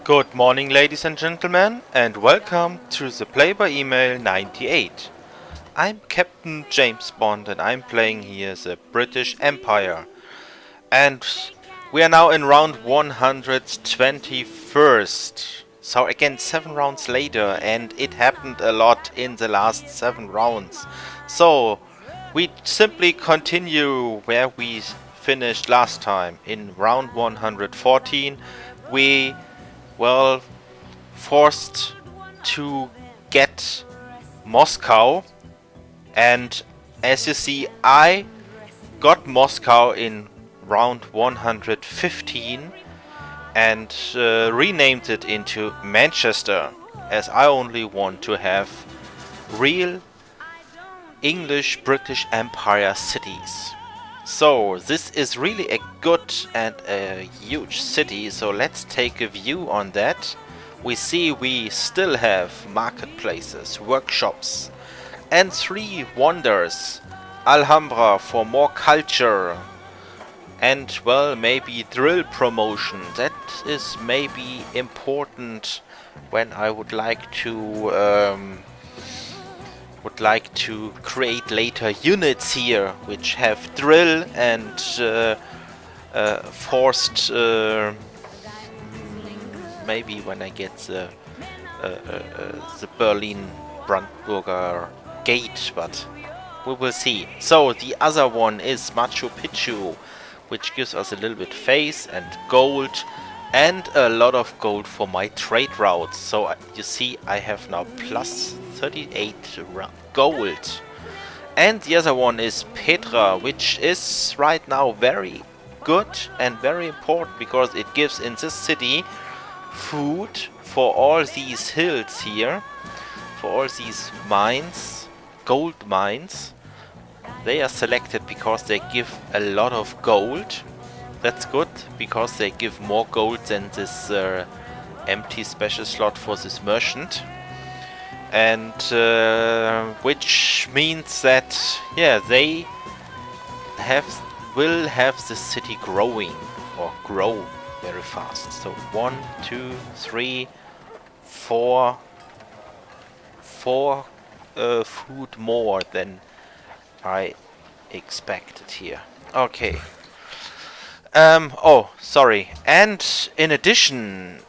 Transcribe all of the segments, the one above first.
Good morning, ladies and gentlemen, and welcome to the Play by Email 98. I'm Captain James Bond, and I'm playing here the British Empire. And we are now in round 121st. So again, 7 rounds later, and it happened a lot in the last 7 rounds. So we simply continue where we finished last time. In round 114, we forced to get Moscow, and as you see, I got Moscow in round 115 and renamed it into Manchester, as I only want to have real English British Empire cities. So this is really a good and a huge city, so let's take a view on that. We see we still have marketplaces, workshops, and 3 wonders. Alhambra for more culture, and well, maybe drill promotion. That is maybe important when I would like to create later units here which have drill and forced maybe when I get the Berlin Brandenburger gate, but we will see. So the other one is Machu Picchu, which gives us a little bit face and gold, and a lot of gold for my trade routes. So you see, I have now plus 38 gold. And the other one is Petra, which is right now very good and very important, because it gives in this city food for all these hills here, for all these mines, gold mines. They are selected because they give a lot of gold. That's good, because they give more gold than this empty special slot for this merchant. And which means that, yeah, they will have the city growing, or grow very fast. So 1, 2, 3, 4 food more than I expected here. Okay. Oh, sorry. And in addition,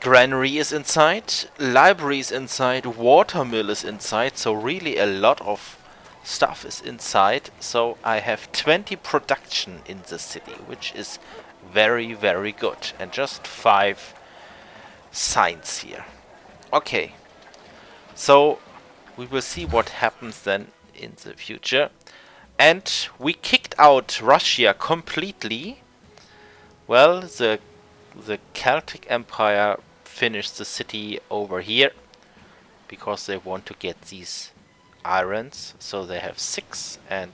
granary is inside, library is inside, watermill is inside, so really a lot of stuff is inside. So I have 20 production in the city, which is very, very good. And just 5 signs here. Okay. So we will see what happens then in the future. And we kicked out Russia completely. Well, the Celtic Empire finished the city over here because they want to get these irons. So they have 6 and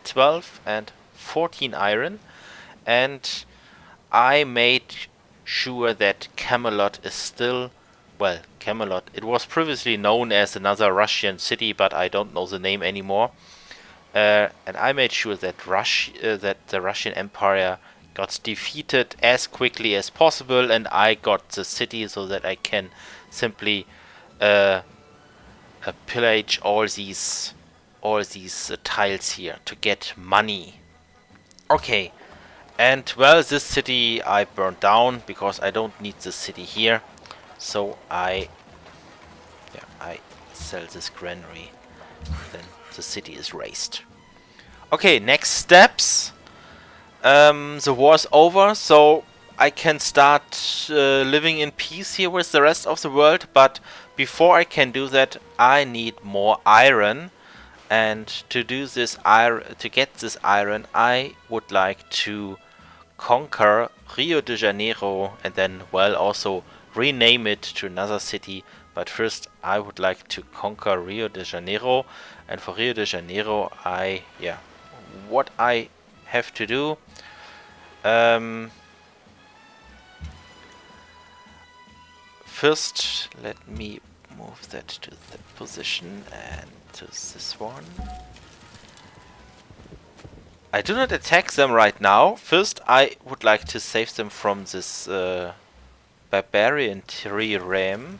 12 and 14 iron. And I made sure that Camelot is still, well, Camelot, it was previously known as another Russian city, but I don't know the name anymore. And I made sure that the Russian Empire got defeated as quickly as possible, and I got the city so that I can simply pillage all these tiles here to get money. Okay, and well, this city I burned down because I don't need this city here, so I sell this granary. Then the city is razed. Okay, next steps. The war's over, so I can start living in peace here with the rest of the world, but before I can do that, I need more iron. And to do this to get this iron, I would like to conquer Rio de Janeiro and then, well, also rename it to another city. But first, I would like to conquer Rio de Janeiro, and for Rio de Janeiro, what I have to do. First, let me move that to that position and to this one. I do not attack them right now. First, I would like to save them from this barbarian trireme.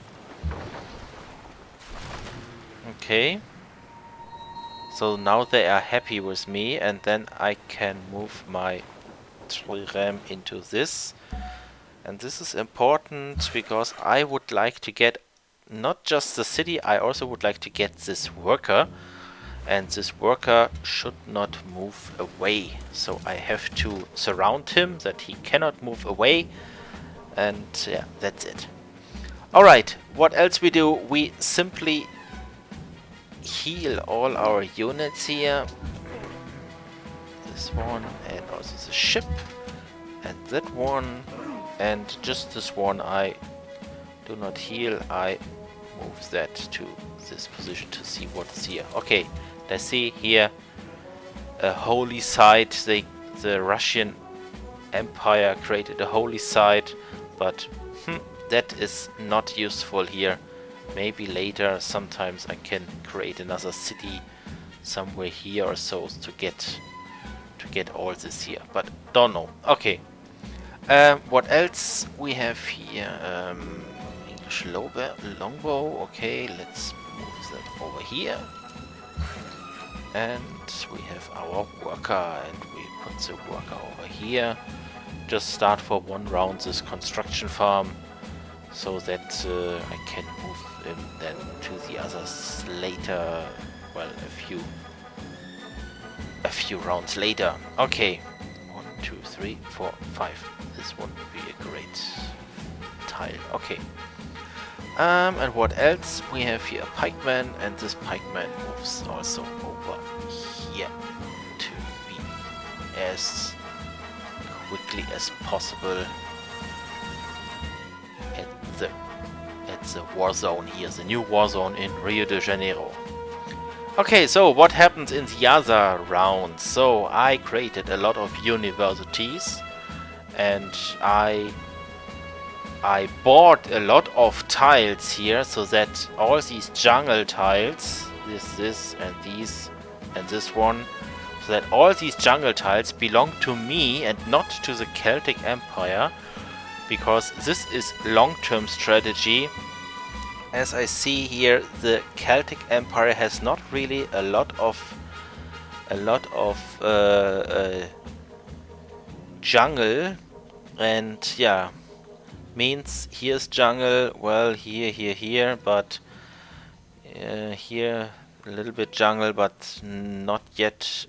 Okay. So now they are happy with me, and then I can move my trireme into this. And this is important because I would like to get not just the city, I also would like to get this worker. And this worker should not move away. So I have to surround him that he cannot move away. And yeah, that's it. Alright, what else we do? We simply heal all our units here. This one and also the ship. And that one. And just this one I do not heal. I move that to this position to see what's here. Okay, let's see here. A holy site. The Russian Empire created a holy site, but that is not useful here. Maybe later, sometimes I can create another city somewhere here or so to get all this here, but don't know. Okay. What else we have here? English longbow. Okay, let's move that over here. And we have our worker, and we put the worker over here. Just start for one round this construction farm, so that I can move him then to the others later. Well, a few rounds later. Okay, 1, 2, 3, 4, 5. This one would be a great tile. Okay. And what else? We have here a pikeman, and this pikeman moves also over here to be as quickly as possible at the war zone here, the new war zone in Rio de Janeiro. Okay, so what happens in the other round? So I created a lot of universities, and I bought a lot of tiles here, so that all these jungle tiles, this and these and this one, so that all these jungle tiles belong to me and not to the Celtic Empire, because this is long-term strategy. As I see here, the Celtic Empire has not really a lot of jungle, and yeah, means here's jungle, well, here, but here a little bit jungle, but not yet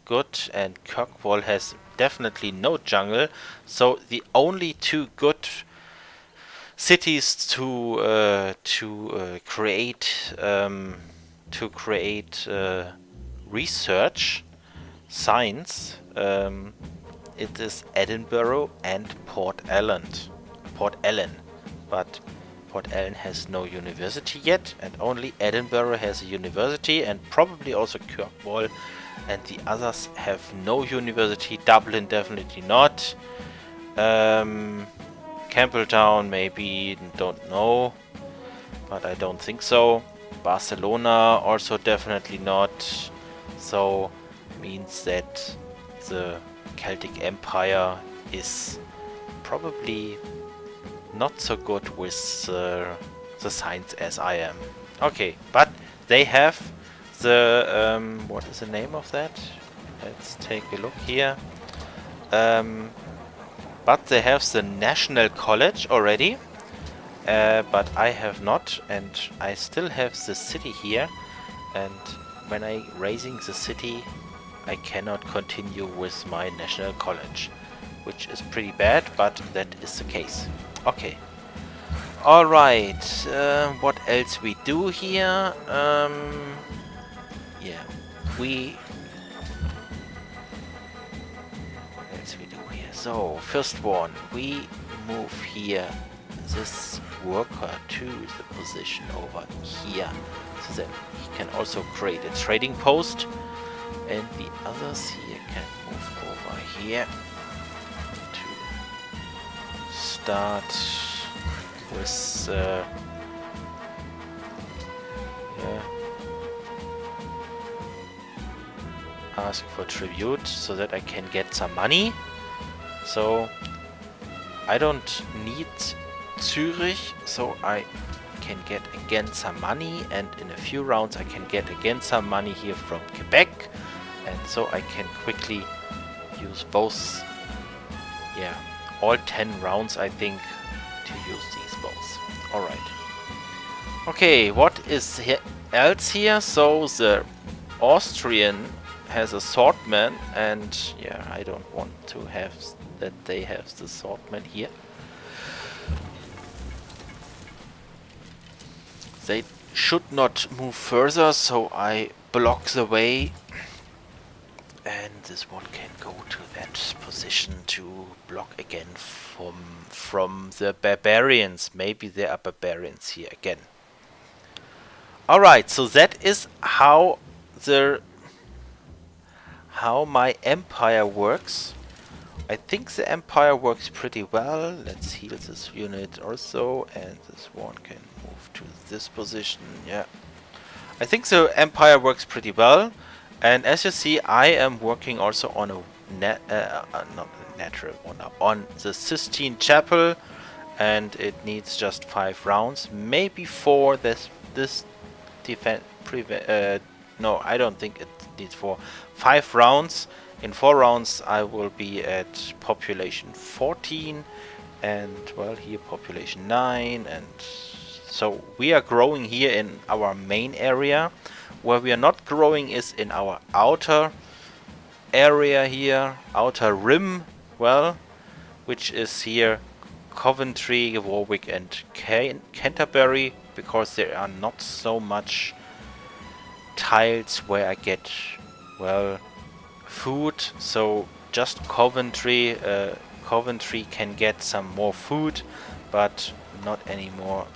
good, and Kirkwall has definitely no jungle, so the only two good cities to create research science, it is Edinburgh and Port Ellen, but Port Ellen has no university yet, and only Edinburgh has a university, and probably also Kirkwall, and the others have no university. Dublin definitely not. Campbelltown maybe, don't know, but I don't think so. Barcelona also definitely not. So means that the Celtic Empire is probably not so good with the science as I am. Okay, but they have the what is the name of that? Let's take a look here. But they have the National College already, but I have not, and I still have the city here, and when I raising the city, I cannot continue with my National College, which is pretty bad, but that is the case. Okay. Alright, what else we do here? Yeah, what else we do here? So, first one, we move here this worker to the position over here, so that he can also create a trading post, and the others here can move over here to start with ask for tribute so that I can get some money. So I don't need Zurich, so I can get again some money, and in a few rounds I can get again some money here from Quebec, and so I can quickly use both, yeah, all 10 rounds I think to use these both. Alright. Okay, what is else here? So the Austrian has a swordman, and yeah, I don't want to have that they have the swordman here. They should not move further, so I block the way, and this one can go to that position to block again from the barbarians. Maybe there are barbarians here again. Alright, so that is how my empire works. I think the empire works pretty well. Let's heal this unit also, and this one can move to this position. Yeah, I think the empire works pretty well, and as you see, I am working also on a not a natural one, on the Sistine Chapel, and it needs just 5 rounds, maybe 4. This defense no, I don't think it needs 4. 5 rounds. In 4 rounds I will be at population 14, and well, here population 9, and so we are growing here in our main area. Where we are not growing is in our outer area here, outer rim, well, which is here Coventry, Warwick and Canterbury, because there are not so much tiles where I get, well, food. So just Coventry can get some more food, but not anymore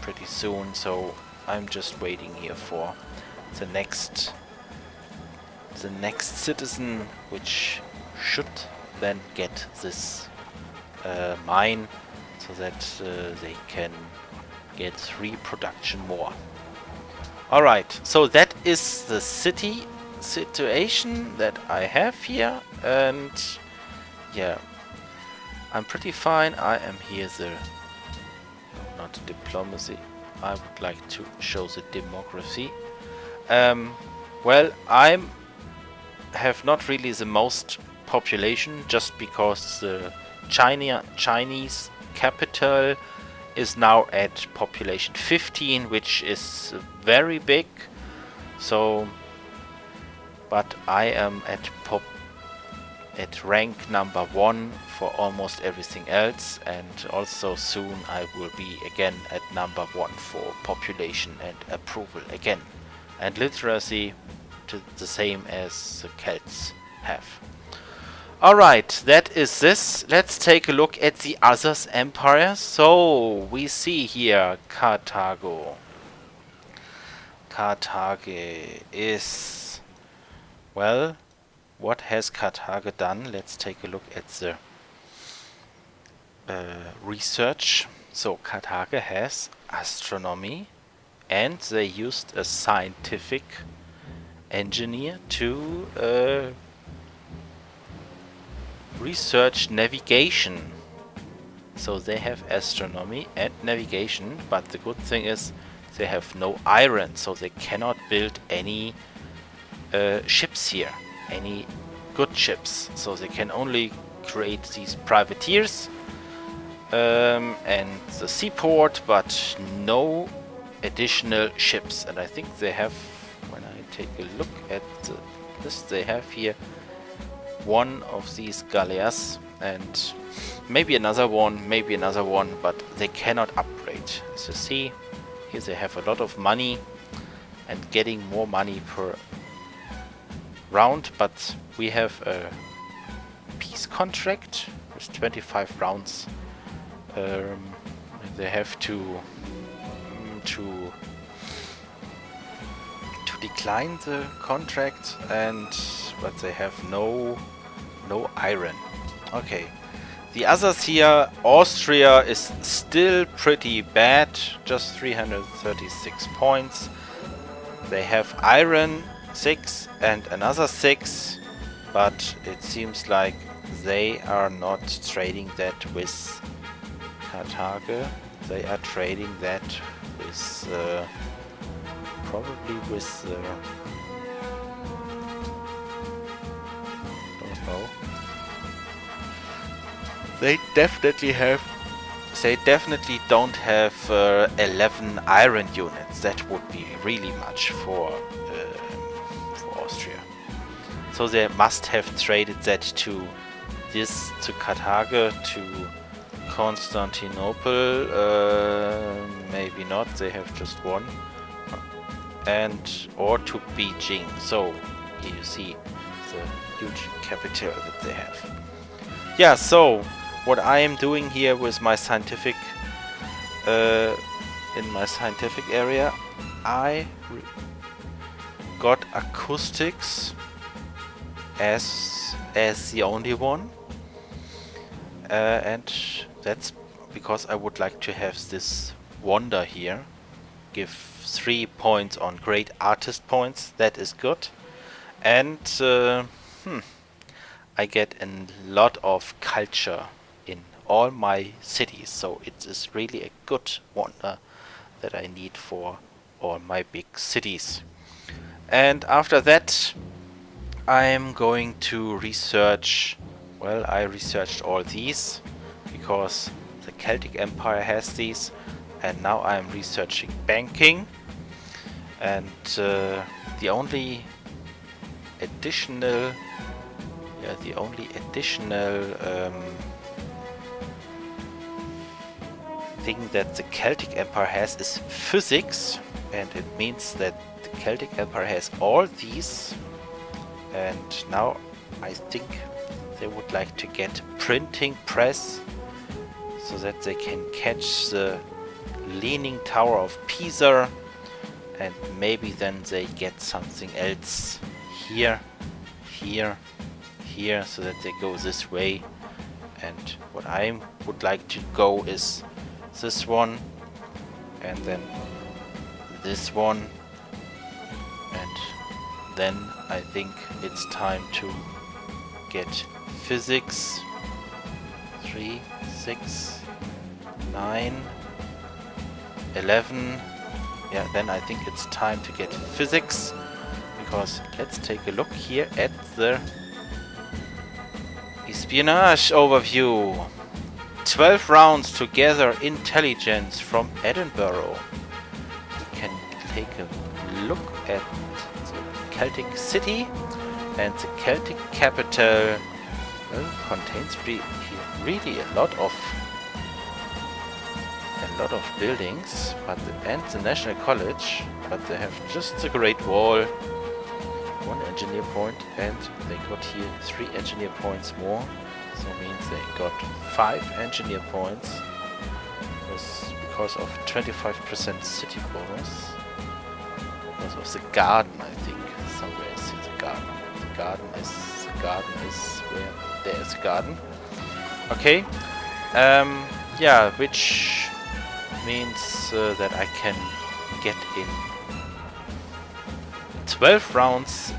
pretty soon, so I'm just waiting here for the next citizen, which should then get this mine, so that they can get 3 production more. Alright, so that is the city situation that I have here, and yeah, I'm pretty fine. I am here not diplomacy, I would like to show the demography. Well, I have not really the most population, just because the Chinese capital is now at population 15, which is very big. So, but I am at rank number 1 for almost everything else, and also soon I will be again at number 1 for population and approval again, and literacy to the same as the Celts have. Alright, that is this. Let's take a look at the other empires. So we see here Carthago. Carthage is, well, what has Carthage done? Let's take a look at the research. So Carthage has astronomy, and they used a scientific engineer to research navigation. So they have astronomy and navigation, but the good thing is they have no iron, so they cannot build any ships here, any good ships. So they can only create these privateers and the seaport, but no additional ships. And I think they have, when I take a look at this, they have here one of these galleas, and maybe another one, but they cannot upgrade. As you see, here they have a lot of money and getting more money per round, but we have a peace contract with 25 rounds. They have to decline the contract, but they have no iron. Okay, the others here, Austria is still pretty bad, just 336 points. They have iron 6 and another 6, but it seems like they are not trading that with Karthage. They are trading that with probably with don't know. They definitely have. They definitely don't have 11 iron units. That would be really much for Austria. So they must have traded that to this, to Karthage, to Constantinople. Maybe not. They have just one, and or to Beijing. So here you see the huge capital that they have. Yeah. So what I am doing here with my scientific, in my scientific area, I got acoustics as the only one, and that's because I would like to have this wonder here. Give 3 points on great artist points. That is good, and I get a lot of culture in all my cities, so it is really a good wonder that I need for all my big cities. And after that I'm going to research, well, I researched all these because the Celtic Empire has these, and now I'm researching banking, and the only additional thing that the Celtic Empire has is physics, and it means that the Celtic Empire has all these, and now I think they would like to get printing press so that they can catch the Leaning Tower of Pisa, and maybe then they get something else here, here, here, so that they go this way. And what I would like to go is this one, and then this one, and then I think it's time to get physics. 3, 6, 9, 11. Yeah, then I think it's time to get physics, because let's take a look here at the espionage overview. 12 rounds to gather intelligence from Edinburgh. We can take a look at the Celtic city, and the Celtic capital, well, contains really a lot of buildings, and the National College, but they have just the Great Wall, 1 engineer point, and they got here 3 engineer points more. So means they got 5 engineer points because of 25% city bonus. Because of the garden, I think. Somewhere I see the garden. The garden is where there is a garden. Okay. Yeah, which means that I can get in 12 rounds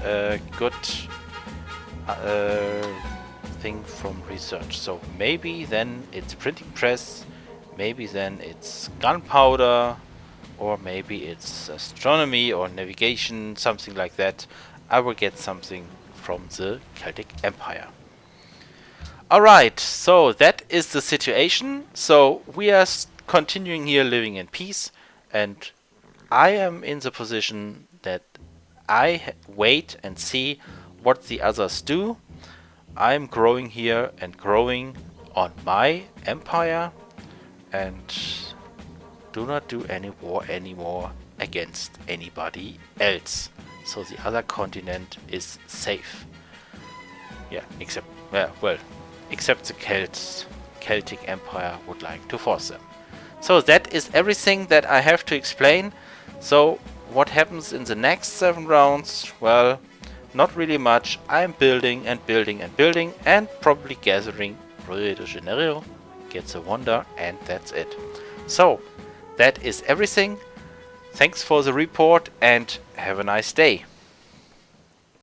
good thing from research. So maybe then it's printing press, maybe then it's gunpowder, or maybe it's astronomy or navigation, something like that. I will get something from the Celtic Empire. Alright, so that is the situation. So we are continuing here living in peace, and I am in the position that I wait and see what the others do. I'm growing here and growing on my empire, and do not do any war anymore against anybody else. So the other continent is safe. Yeah, except the Celtic Empire would like to force them. So that is everything that I have to explain. So what happens in the next 7 rounds? Well, not really much. I'm building and building and building, and probably gathering Rio de Janeiro, gets a wonder, and that's it. So that is everything. Thanks for the report, and have a nice day.